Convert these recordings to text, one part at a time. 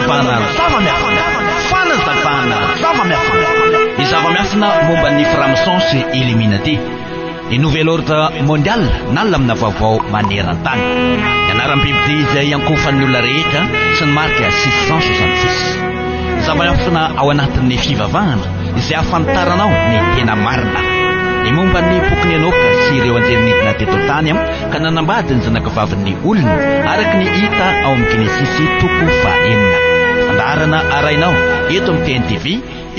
fanazavana zava-miafina fanazavana zava-miafina ny zava-miafina momba ny franc-maçon illuminati ny nouvel ordre mondial nalina amina vaovao maneran-tany ny anaram-bibidy izay ankofan'ny olona rehetra sy ny marika 666 zava-miafina ao anatin'ny fivavahana izay ahafantaranao ny tena marina ny momba ny boky ny enoka sy ireo anjelinidina teto tany ka nanambady ny zanakavavin'ny olona araka ny hita ao amin'ny Genesisy toko fahaenina fandaharana arainao eto amin'ny TNTV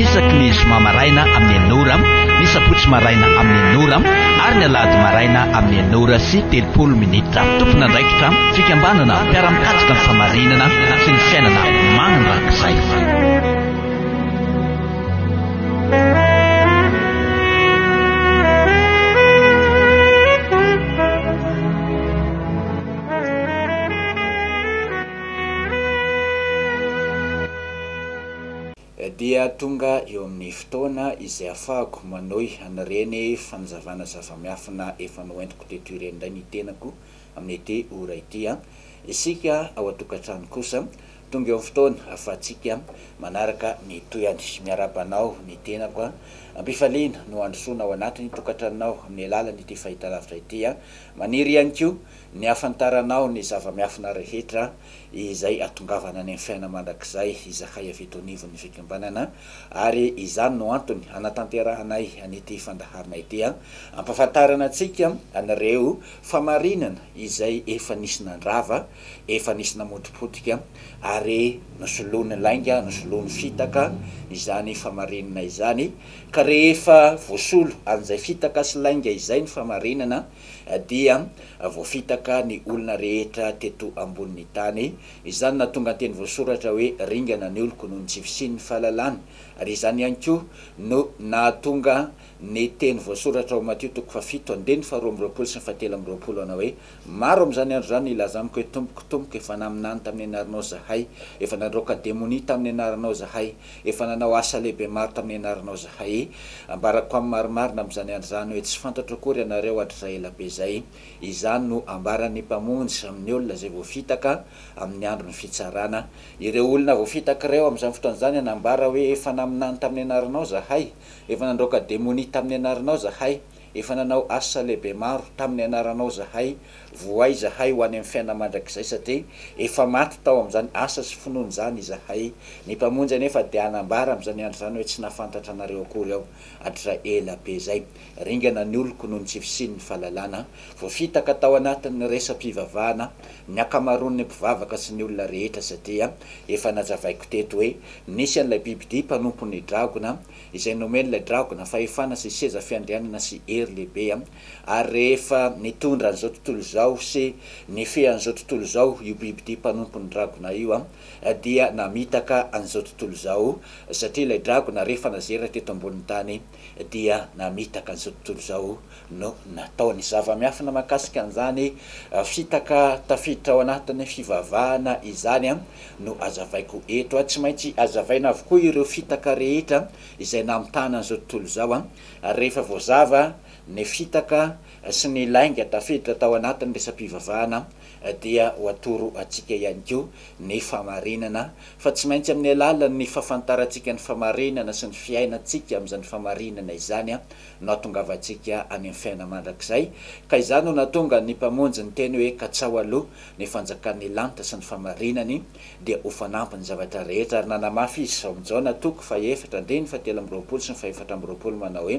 isaky ny zoma maraina amin'ny enora ny sabotsy maraina amin'ny enora ary ny alahady maraina amin'ny enora sy 30 minitra tompona andraikitra fikambanana mpiara-mikatsika ny famarinana sy ny fiainana manandrakizay dia tonga eo amin'ny fotoana izay afahako manohy anareny fanazavana zava-miafina efa noentiko teto ireny indray ny tenako amin'ny ity ora ity isika ao atokantrano kosa tonga eo amin'ny fotoana afatsika manaraka ny toyany miarabanao ny tenako ambifaliana no androsoana ao anatiny tokantranonao amin'ny alalany ity fahitalavitra ity maniry ihany koa ny afantaranao ny zava-miafina rehetra izay atongavana any amin'ny fiainana mandrakizay izahay avitonivon'ny fikambanana ary izany no antony anatanterahanay an'ity fandaharana ity ampafantarana antsika anareo famarinana izay efa nisy nandrava efa nisy namotipotika ary nosoloany lainga nosoloany fitaka izany famarinana izany ka rehefa voasolo an'izay fitaka sy lainga izay ny famarinana dia voafitaka ny olona rehetra teto ambonin'ny tany izany natonga teny voasoratra hoe ringana ny oloko noho ny tsy fisian'ny fahalalana ary izany ihany koa no nahatonga ny teny voasoratra ao Mateo toko fafito andeny faharoa amby roapolo sy ny fahatelo amby roapolo ana hoe maro amin'izany andro zany ilaza amiko hoe tomboky efa naminany tamin'ny anaranao zahay efa nandroaka demonia tamin'ny anaranao zahay efa nanao asa lehibe maro tamin'ny anaranao zahay ambarako amin'ny marimarina amin'izany andro zany hoe tsy fantatro akory ianareo hatrizay elabe zay izany no ambarany mpamonjy amin'ny olona zay voafitaka amin'ny andro ny fitsarana ireo olona voafitaka ireo amin'izany fotoana zany anambara hoe efa naminany tamin'ny anaranao zahay efa nandroaka demonia tamin'ny anaranao zahay efa nanao asa lehibe maro tamin'ny anaranao zahay voay zahay ho any amin'ny fiainana mandrakizay satria efa maty tao amin'izany asa sy finoany zany zahay ny mpamonjy anefa dia anambara amin'izany andro zany hoe tsy nafantatra anareo akory ao hatrizay ela be zay ringana ny oloko noho ny tsy fisian'ny fahalalana voafitaka tao anatin'ny resam-pivavahana ny akamaroan'ny mpivavaka sy ny olona rehetra satria efa nazavaiko teto hoe nisy an'ilay bibidia mpanompon'ny dragona izay nomen'ilay dragona fahefana sy seza fiandrianana sy hery lehibe ary rehefa nitondra an'izao tontolo zao sy ny fean'izao tontolo zao io bibidia mpanompon'ny dragona io dia namitaka an'izao tontolo zao satria ilay dragona rehefa nazera teto ambonin'ny tany dia namitaka an'izao tontolo zao no nataony zava-miafina makasika an'izany fitaka tafiditra ao anatin'ny fivavahana izany no azavaiko eto tsy maintsy azavaina avokoa ireo fitaka rehetra izay namitana an'izao tontolo zao ary rehefa voazava ny fitaka sy ny lainga tafiditra tao anatin'ny resam-pivavahana dia ho atoro atsika ihany koa ny famarinana fa tsy maintsy amin'ny alalan'ny fahafantarantsika ny famarinana sy ny fiainantsika amin'izany famarinana izany no atongavantsika any amin'ny fiainana mandrakizay ka izany no natonga ny mpamonjy ny teny hoe katsao aloha ny fanjakan'ny lanitra sy ny famarinany dia ho fanampy ny zavatra rehetra ary nanamafy izy ao amin'izao natoko faefatra andeny fahatelo amby roapolo sy ny faefatra amby roapolo manao hoe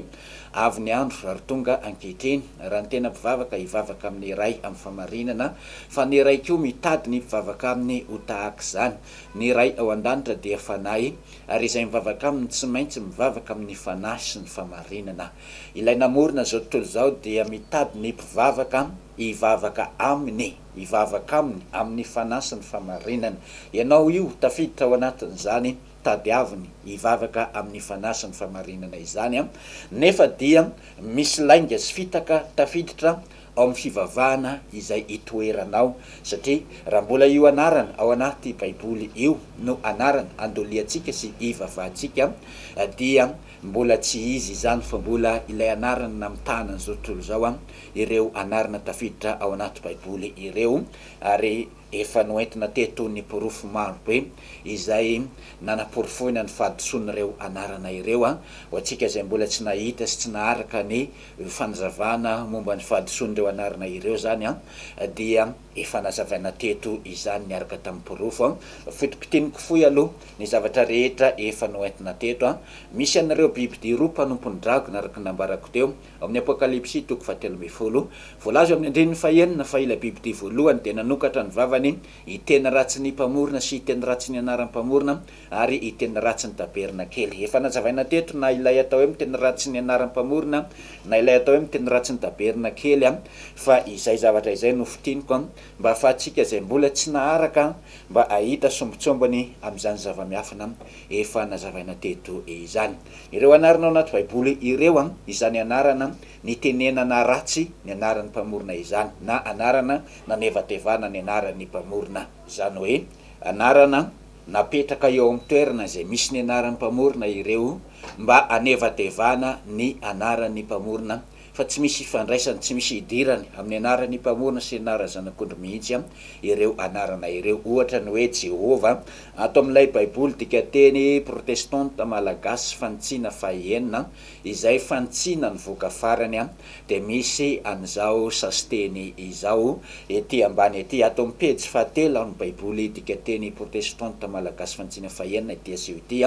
avy ny andro ary tonga ankehitriny raha ny tena mpivavaka hivavaka amin'ny ray amin'ny famarinana fa ny ray koa mitady ny mpivavaka aminy ho tahaka izany ny ray ao an-danitra dia fanahy ary izay mivavaka aminy tsy maintsy mivavaka amin'ny fanahy sy ny famarinana ilay namorona zao tontolo zao dia mitady ny mpivavaka hivavaka aminy amin'ny fanahy sy ny famarinana ianao io tafiditra ao anatin'izany tadiaviny hivavaka amin'ny fanahy sy ny famarinana izany nefa dia misy lainga sy fitaka tafiditra ao amin'ny fivavahana izay itoeranao satria raha mbola io anarana ao anaty baiboly io no anarana andoliantsika sy ivavahantsika dia mbola tsy izy izany fa mbola ilay anarana namitana an'izao tontolo zao ireo anarana tafiditra ao anaty baiboly ireo ary efa noentina teto ny porofo marobe izay nanaporofoina ny fahadisoan'ireo anarana ireo ho antsika zay mbola tsy nahita sy tsy naharaka ny fanazavana momba ny fahadisoan'ireo anarana ireo zany dia efa nazavaina teto izany niaraka tamin'ny porofo fitopiteniko foy aloha ny zavatra rehetra efa noentina teto misy anareo bibidia roa mpanompon'ny drago naraka nambarako teo amin'ny apokalipsy toko 17 voalazo amin'ny andrininy fahenina fa ila bibidia voalohany dia nanokatra ny vavany hitena ratsy ny mpamorona sy hitena ratsy ny anaram-pamorona ary hitena ratsy ny taberna kely efa nazavaina teto na ilay atao hoe mitena ratsy ny anaram-pamorona na ilay atao hoe mitena ratsy ny taberna kely fa izay zavatra izay nofitiniko mba afahantsika zay mbola tsy naharaka mba ahita sombitsombany amin'izany zava-miafina efa nazavaina teto izany ireo anarana ao anaty baiboly ireo izany anarana ny tenenana ratsy ny anaran'ny mpamorona izany na anarana nanevatevana ny anaran'ny mpamorona zany hoe anarana napetraka eo amin'ny toerana zay misy ny anaran'ny mpamorona ireo mba anevatevana ny anaran'ny mpamorona fa tsy misy ifandraisany tsy misy idirany amin'ny anaran'ny mpamorona sy anara zanak'ondry mihitsy ireo anarana ireo ohatra ny hoe Jehova ato amin'ilay baiboly dika teny protestanta malagasy fantsina fahenina izay fantsina ny voka farany dia misy an'izao sasiteny izao ety ambany ety ato amin'ny pejy fahatelo amin'ny baiboly dika teny protestanta malagasy fantsina fahenina ety asio ety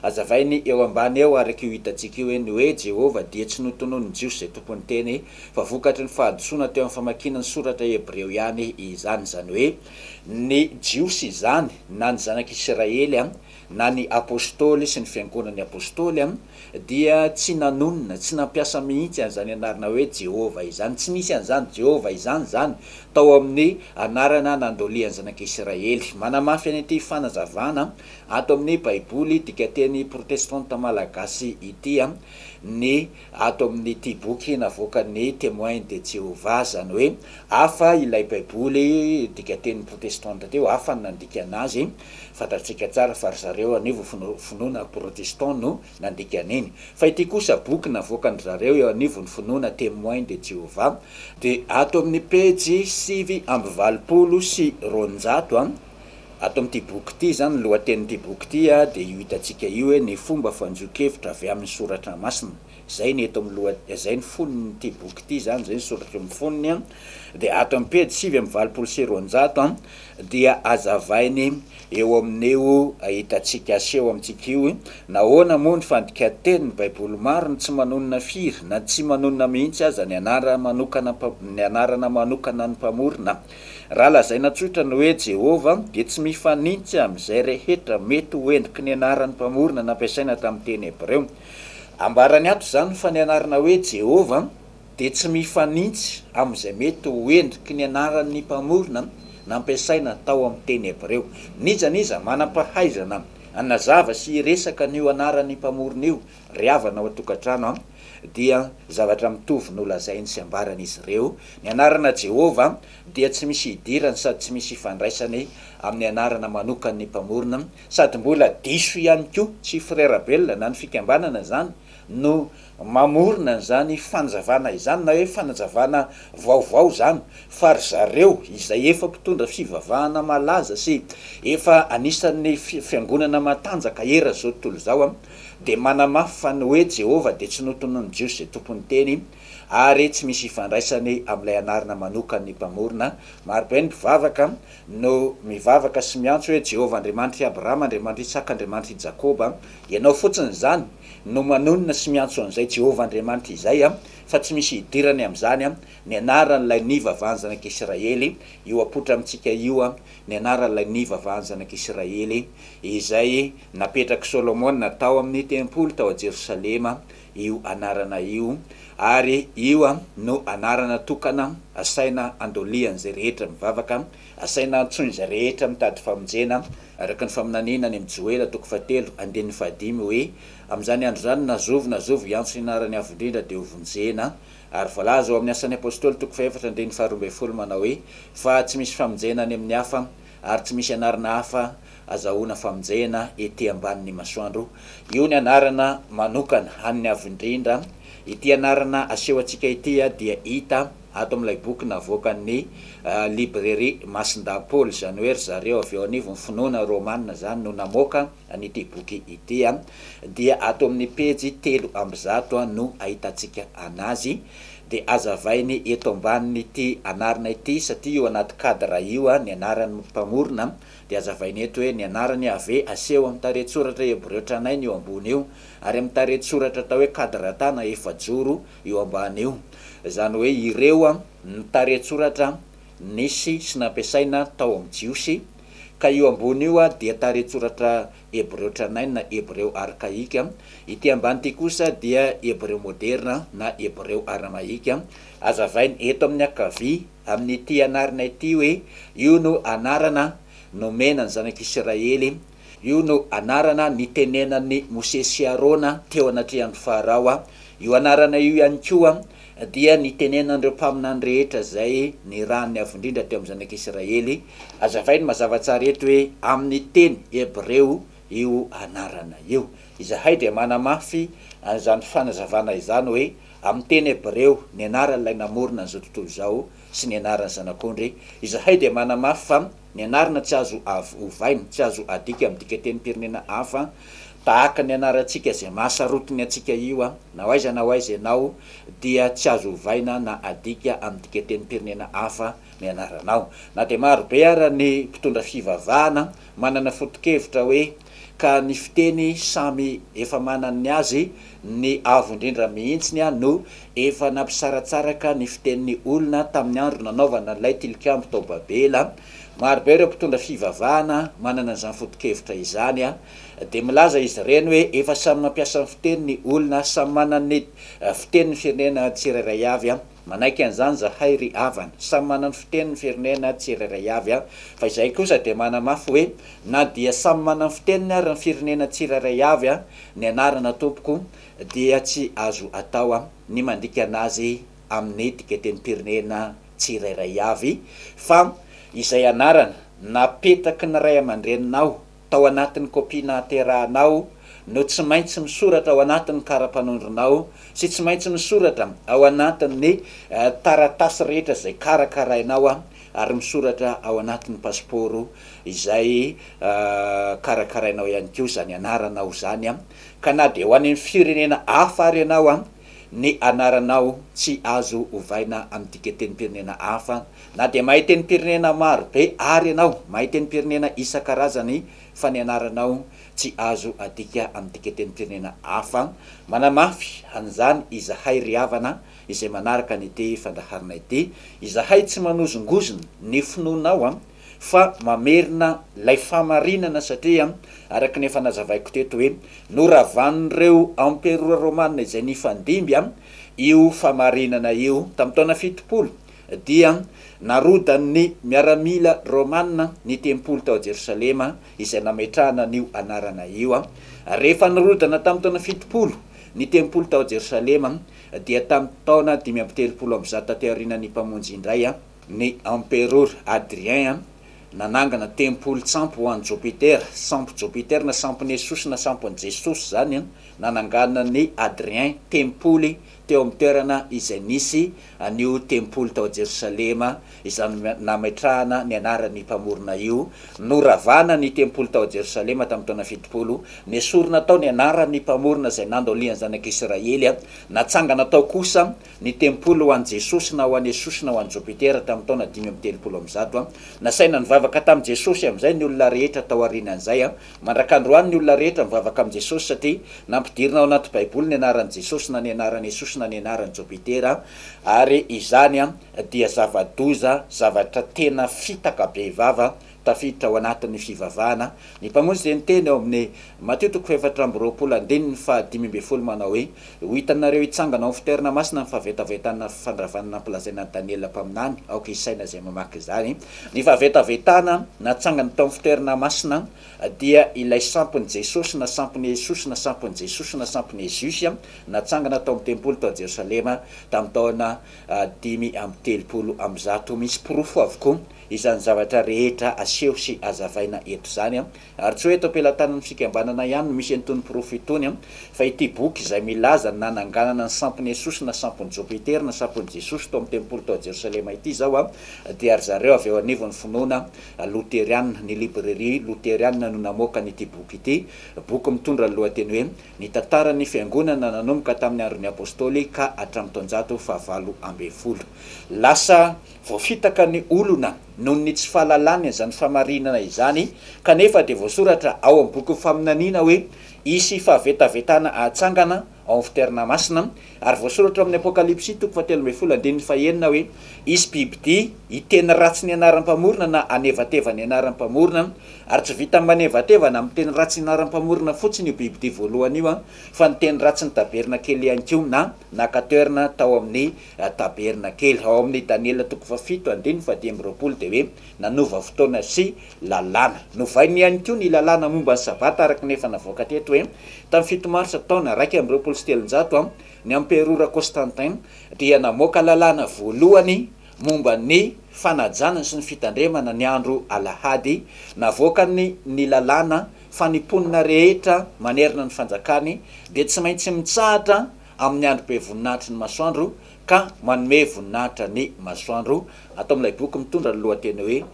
azavainy eo ambany eo araky io hitantsika io eny hoe Jehova dia tsy notonony jiosy zay tompony teny fa vokatry ny fahadisoana teo amin'ny famakiana ny soratra hebreo ihany izany zany hoe ny jiosy izany na ny zanak'Israely na ny apôstôly sy ny fiangonan'ny apôstôly dia tsy nanonona tsy nampiasa mihitsy an'izany anarana hoe Jehova izany tsy misy an'izany Jehova izany zany tao amin'ny anarana nandolian'ny zanak'Israely manamafy any ity fanazavana ato amin'ny baiboly dika teny protestanta malagasy ity ny ato amin'ity boky navoakan'ny témoin de Jéhovah zany hoe hafa ilay baiboly dika teny protestanta teo hafa ny nandika anazy fantatsika tsara fa ry zareo anivo finoana protestant no nandika an'iny fa ity kosa boky navoakany zareo eo anivo ny finoana témoin de Jéhovah dia ato amin'ny pejy 720 sy 200 ato amin'ity boky ity zany lohateny'ity boky ity dia io hitantsika io hoe ny fomba fanjoan-kevitra avy amin'ny soratra masina zay ny eto amin'ny zay ny fonony'ity boky ity zany zay ny soratra amin'ny fonony dia ato amin'ny pejy 720 sy 200 dia azavainy eo amin'eo hitantsika aseho amintsika io nahoana moa ny fandika-teny ny baiboly maro ny tsy manonona firy na tsy manonona mihitsy aza ny anarana manokana ny mpamorona raha lazaina tsotra ny hoe Jehova dia tsy mifanintsy amin'izay rehetra mety hoendriky ny anaran'ny mpamorona nampiasaina tamin'ny teny hebreo ambarany ato zany fa ny anarana hoe Jehova dia tsy mifanintsy amin'izay mety hoendriky ny anaran'ny mpamorona nampiasaina tao amin'ny teny hebreo niza manam-pahaizana anazava sy resaka n'io anaran'ny mpamorona io ry havana ao atokantrano dia zavatra mitovy nolazainy sy ambarany izy ireo ny anarana Jehova dia tsy misy idirany sady tsy misy ifandraisany amin'ny anarana manokany mpamorona sady mbola diso ihany koa tsy frera belona na ny fikambanana zany no mamorona zany fanazavana izany na hoe fanazavana vaovao zany fa ry zareo izay efa mpitondra fivavahana malaza sy efa anisan'ny fiangonana matanjaka era zao tontolo zao dia manamafy fa ny hoe Jehova dia tsy notonony jiosy zay tompony teny ary tsy misy ifandraisany amin'ilay anarana manokany mpamorona marobe ny mpivavaka no mivavaka sy miantso hoe Jehova Andriamanitry Abrahama Andriamanitry Isaka Andriamanitry Jakoba ianao fotsiny zany no manonona sy miantso an'izay Jehova Andriamanitry izay fa tsy misy idirany amin'izany ny anaran'ilay nivavahany zanak'Israely io apotra amintsika io ny anaran'ilay nivavahany zanak'Israely izay napetraky Solomona natao amin'ny tempoly tao a Jerosalema io anarana io ary io no anarana tokana asaina andolian'izay rehetra mivavaka asaina antsoiny zay rehetra mitady famonjena araka ny faminanina any amin'ny Joela toko 7:15 hoe amin'izany andro zany nazovo iantso ny anarany avo indrindra dia hovonjena ary voalaza ao amin'ny asan'ny apôstôly toko 4:12 manao hoe fa tsy misy famonjena any amin'ny hafa ary tsy misy anarana hafa azahoana famonjena ety ambanin'ny masoandro io ny anarana manokana amin'ny avo indrindra ity anarana aseho antsika ity dia hita ato amin'ilay boky navoakan'ny librairie Massindampôly, zany hoe ry zareo avy eo anivo ny finoana romanina zany no namoaka an'ity boky ity dia ato amin'ny pejy 300 no ahitantsika anazy. De azavainy eto ambanin'ity anarana ity satria io anaty cadre io ny anaran'ny mpamorona, de azavainy eto hoe ny anarany ave aseho amin'ny taretsoratra hebreo tranainy io ambony io, ary amin'ny taretsoratra atao hoe cadre tana efajoro io ambany io. Zany hoe ireo ny taretsoratra nisy sy nampiasaina tao amin'ny jiosy, ka io ambony io dia taretsoratra hebreo tranainy na hebreo arkaika, ity ambany ity kosa dia hebreo moderna na hebreo aramaika. Azavainy eto amin'ny ankavia amin'ity anarana ity hoe io no anarana nomenany zanak'Israely, io no anarana nitenenan'ny Mose sy Arona teo anatrehan'ny Farao. Io anarana io ihany koa dia nitenenan'ireo mpaminany rehetra zay ny rany avy indrindra teo amin'ny zanak'Israely. Azavainy mazava tsara eto hoe amin'ny teny hebreo io anarana io. Izahay dia manamafy an'izany fanazavana izany hoe amin'ny teny hebreo ny anaran'ilay namorona an'izao tontolo zao sy ny anaran'ny zanak'ondry. Izahay dia manamafy fa ny anarana tsy azo ovaina, tsy azo adika amin'ny dikateny-pirenena hafa tahaka ny anarantsika zay mahasarotiny atsika io na hoaiza na hoaiza ianao dia tsy azo ovaina na adika amin'ny dikateny-pirenena hafa ny anaranao. Na dia marobe ara ny mpitondra fivavahana manana foto-kevitra hoe ka ny fiteny samy efa manany azy, ny avo indrindra mihitsiny no efa nampisaratsaraka ny fitenin'ny olona tamin'ny andro nanaovana an'ilay tilikambo tao Babela. Marobe ireo mpitondra fivavahana manana an'izany foto-kevitra izany de milaza izy ireny hoe efa samy mampiasa ny fitenin'ny olona, samy manany fitenin'ny firenena tsirairay avy manaiky an'izany zahay ry havana, samy manany fitenin'ny firenena tsirairay avy fa izay kosa de manamafy hoe na dia samy manany fiteniny ary ny firenena tsirairay avy ny anarana tompoko dia tsy azo atao ny mandika anazy amin'ny dikateny-pirenena tsirairay avy, fa izay anarana napetaky ny ray aman-dreninao tao anatin'ny kopina aterahanao no tsy maintsy misoratra ao anatin'ny kara-panondronao sy tsy maintsy misoratra ao anatin'ny taratasy rehetra zay karakarainao ary misoratra ao anatin'ny pasiporo izay karakarainao ihany koa zany anaranao zany ka na de ho an'ny firenena hafa ary ianao ny anaranao tsy azo ovaina amin'ny dikateny-pirenena hafa, na dia mahay teny-pirenena maro be ary ianao mahay teny-pirenena isan-karazany fa ny anaranao tsy azo adika amin'ny dikateny-pirenena hafa. Manamafy an'izany izahay ry havana izay manaraka n'ity fandaharana ity. Izahay tsy manozongozona ny finoanao fa mamerina lay famarinana satria araka nefa nazavaiko teto hoe noravan'ireo amperora romanina izay nifandimby io famarinana io tamin'ny taona 70 dia narodan'ny miaramila romanina ny tempolo tao Jerosalema izay nametrahana an'io anarana io. Rehefa narodana tamin'ny taona 70 ny tempolo tao Jerosalema dia tamin'ny taona 530 taty aorian'ny mpamonjy indray ny empereur Adrien nanangana tempolo tsampo ho an'i Jupiter, sampo Jupiter na sampony Jesosy na sampony Jesosy zany nanangana ny Adrien tempoly teo amin'ny toerana izay nisy an'io tempolo tao Jerosalema izany nametrahana ny anaran'ny mpamorona io. Noravana ny tempolo tao Jerosalema tamin'ny taona 70, nesorina tao ny anaran'ny mpamorona izay nandolian'ny zanak'Israely, natsangana tao kosa ny tempolo ho an'i Jesosy na ho an'i Jesosy na ho an'i Jupiter tamin'ny taona 530. Nasaina nivavaka tamin'i Jesosy amin'izay ny olona rehetra tao aorianan'izay, mandrakandroany ny olona rehetra mivavaka amin'i Jesosy satria nampidirina ao anaty baiboly ny anaran'i Jesosy na ny anaran'i Jesosy na ny anaran'i Jupiter, ary izany dia zava-doza, zavatra tena fitaka be vava tafiditra ao anatin'ny fivavahana. Ny mpamonjy dia niteny ao amin'ny Mateo 7:2 manao hoe ho hitanareo hitsangana ao fitoerana masina ny fahavetavetana fandravanana nampilazaina ny Daniela mpaminany, aoka isaina zay mamaky izany. Ny fahavetavetana natsangana tao amin'ny fitoerana masina dia ilay sampony Jesosy na sampony Jesosy na sampony Jesosy na sampony Jesosy natsangana tao amin'ny tempolo tao Jerosalema tamin'ny taona 530 misy pirofo avokoa izany zavatra rehetra aseho sy azavaina eto zany ary tsy hoe topelatany amin'ny fikambanana ihany misy antony profy tony fa ity boky izay milaza nananganana ny sampony Jesosy na sampony Jupiter na sampony Jesosy to amin'ny tempolo tao Jerosalema ity zao dia ary zareo avy eo anivon'ny finoana luteriana ny librairie luteriana no namoaka n'ity boky ity boky mitondra lohateny hoe ny tantaran'ny fiangonana nanomboka tamin'ny andron'ny apôstôly ka hatramin'ny taonjato fahavalo ambin'ny folo. Lasa voafitaka ny olona noho ny tsy fahalalany izany famarinana izany kanefa dia voasoratra ao amin'ny boky faminaniana hoe isy fahavetavetana ahatsangana ao amin'ny fitoerana masina ary voasoratra amin'ny apokalipsy toko fahatelo ambin'ny folo andininy fahaenina hoe isy bibidia hiteny ratsy ny anaram-pamorona na anevateva ny anaram-pamorona ary tsy vita manevatevana amin'ny teny ratsy ny anaram-pamorona fotsiny io bibidia voalohany io fa ny teny ratsy ny taberna kely ihany koa na nakatoerana tao amin'ny taberna kely ao amin'ny Daniela toko fafito andininy fadimy amby roapolo dia hoe nanova fotoana sy lalàna novainy ihany koa ny lalàna momba ny sabata araka nefa navoaka teto hoe tamin'ny 7 marsa taona 2 ny emperora Constantin dia namoaka lalàna voalohany momba ny fanajana sy ny fitandremana ny andro alahady navoakany ny lalàna fanimponina rehetra manerana ny fanjakany dia tsy maintsy mitsahatra amin'ny andro be voninahitry ny masoandro ka manome voninahitra ny masoandro. Atao amin'ilay boky mitondra ny lohateny hoe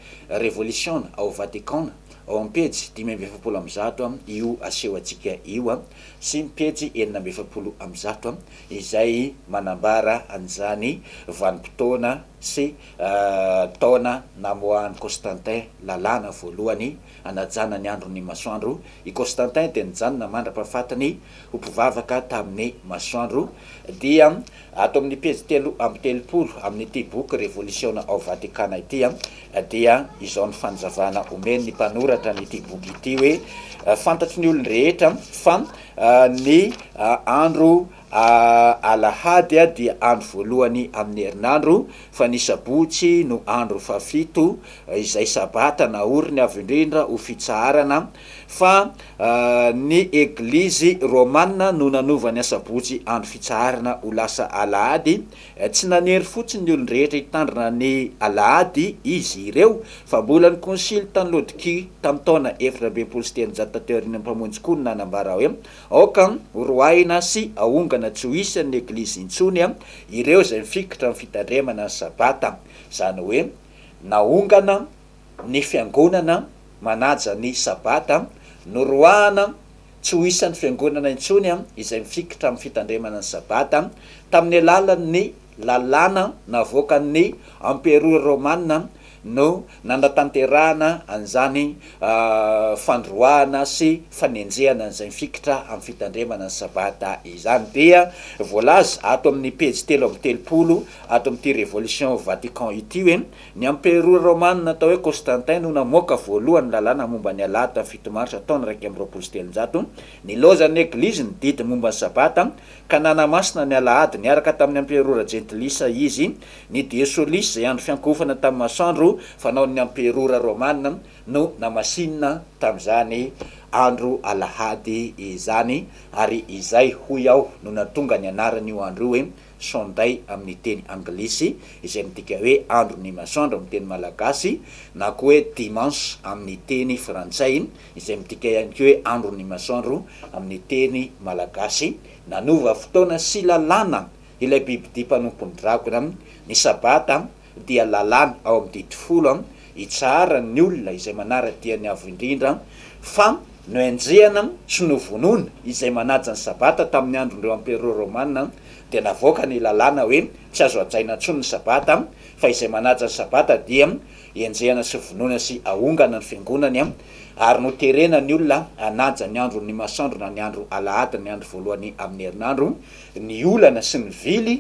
Révolution ao Vatican ao amin'ny pejy 570 io aseho antsika io sy pejy 470 izay manambara an'izany vanim-potoana sy taona namoahan'i Constantin lalàna voalohany anajana ny andro ny masoandro. I Constantin dia nijanona mandra-pahafatany ho mpivavaka tamin'ny masoandro dia ato amin'ny pejy 330 amin'ity boky Révolution ao Vatikana ity dia izao ny fanazavana omeny ny mpanoratra n'ity boky ity hoe fantatry ny olon rehetra fa ny andro alahady dia andro voalohany amin'ny herinandro fa ny sabotsy no andro fafito izay sabata naoriny avy indrindra ho fitsaharana fa ny eglizy romanina no nanovany asabotsy andro fitsaharana ho lasa alahady tsy nanery fotsiny ny olon-drehetra hitandrina ny alahady izy ireo fa mbola ny konsily tany Laodikia tamin'ny taona 430 tateoriny mpamonjy koa no nanambara hoe aoka horoahina sy ahongana tsy ho isy ny eglizy intsony ireo izay mifikitra amin'ny fitandremana ny sabata zany hoe nahongana ny fiangonana manaja ny sabata noroahana tsy ho isan'ny fiangonana intsony izay mifikitra amin'ny fitandremana ny sabata tamin'ny alalan'ny lalàna navoakan'ny emperora romanina no nanatanterahana an'izany fandroahana sy fanenjehana an'izay mifikitra amin'ny fitandremana ny sabata izany. Dia voalaza ato amin'ny pejy 330 ato amin'ity Révolution Vatican ity hoe ny emperora romanina atao hoe Constantin no namoaka voalohany lalàna momba ny alahady 7 marsa taona 2 niloza ny eglizy ny didy momba ny sabata ka nanamasina ny alahady niaraka tamin'ny emperora Gentilisa izy ny Diosolis izay andro fiankofana tamin'ny masoandro fanao ny emperora romanina no namasinina tamin'izany andro alahady izany ary izay hoy aho no natonga ny anarany io andro hoe Sunday amin'ny teny anglisy izay midika hoe andro ny masoandro amin'ny teny malagasy na koa hoe dimanche amin'ny teny frantsay izay midika ihany koa hoe andro ny masoandro amin'ny teny malagasy. Nanova fotoana sy lalàna ilay bibidia mpanompony drakona ny sabata dia lalàna ao amin'ny dity folo hitsahara ny olona izay manaradia ny avo indrindra fa no enjehana sy no vonoina izay manaja ny sabata tamin'ny andron'ireo emperora romanina dia navoaka ny lalàna hoe tsy azo ajaina intsony ny sabata fa izay manaja ny sabata dia enjehana sy vonoina sy ahongana ny fiangonany ary no terena ny olona anaja ny andro ny masoandro na ny andro alahady ny andro voalohany amin'ny herinandro ny olana sy ny vily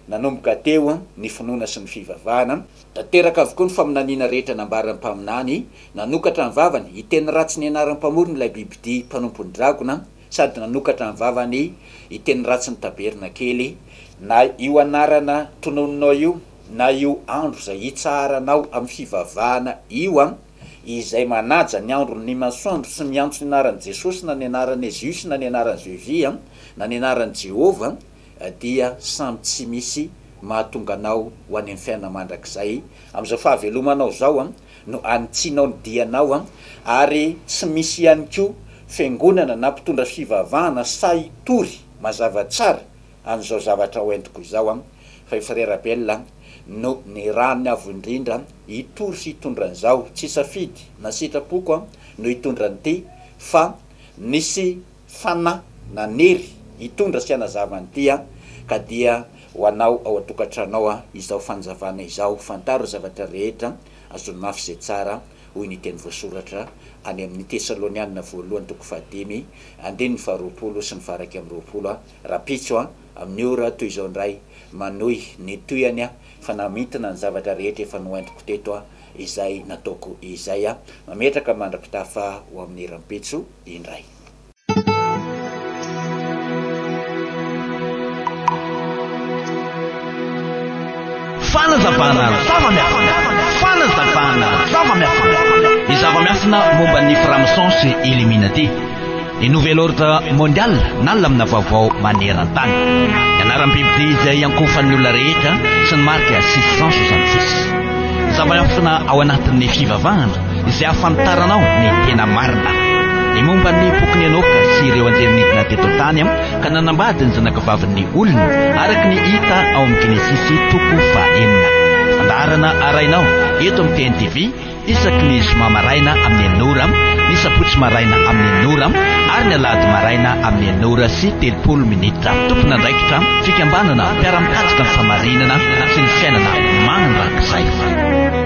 nanomboka teo ny finoana sy ny fivavahana. Tanteraka avokoa ny faminaniana rehetra nambaran'ny mpaminany nanokatra ny vavany hiteny ratsy ny anaram-pamorona ilay bibidia mpanompony dragona sady nanokatra ny vavany hiteny ratsy ny taberna kely na io anarana tononinao io na io andro izay hitsaharanao amin'ny fivavahana io izay manaja ny andro ny masoandro sy miantso ny anaran'i Jesosy na ny anaran'i Jésus na ny anaran'i Jésus na ny anaran'i Jehova dia samy tsy misy mahatonga anao ho any amin'ny fiainana mandrakizay amin'izao fahavelomanao zao no anitsianao ny dianao ary tsy misy ihany koa fiangonana na mpitondra fivavahana sa itory mazava tsara an'izao zavatra hoentiko izao fa frère Bell no ny rany avo indrindra itory sy hitondran'izao tsy safidy na sitrapoko no hitondrany ty fa nisy fana nanery hitondra sy anazavany ty ka dia ho anao ao atokantranao izao fanjavana izao fantaro zavatra rehetra azony mafy zay tsara hoy ny teny voasoratra any amin'ny Tesalonianina voalohany toko 5 andiny 20 sy ny faraky amin'ny 20 rapitso amin'ny ora toy izao ndray manohy ny toyany fa namitana ny zavatra rehetra efa noentiko teto izay nataoko izay mametraka mandrakitafa ho amin'ny rampitso indray. Fanazavana ny zava-miafina momba ny franc-maçon Illuminati, ny nouvel ordre mondial na lamina vaovao maneran-tany. Ny anaram-biby izay ankofan'ny olona rehetra sy ny marika 666. Zava-miafina ao anatin'ny fivavahana izay ahafantaranao ny tena marina. Ny momba ny pokony enoka sy ireo anjelinidina teto tany ka nanambady ny zanakavavin'ny olona araky ny hita ao amin'ny Genesisy toko 4. Andarana arainao eto amin'ny TNTV isaky ny zoma maraina amin'ny 9 ny sabotsy maraina amin'ny 9 ary ny alahady maraina amin'ny 9 sy 30 minitra. Tompon'andraikitra fikambanana mpiara-mikatsika ny famarinana sy ny fiainana mandrakizay.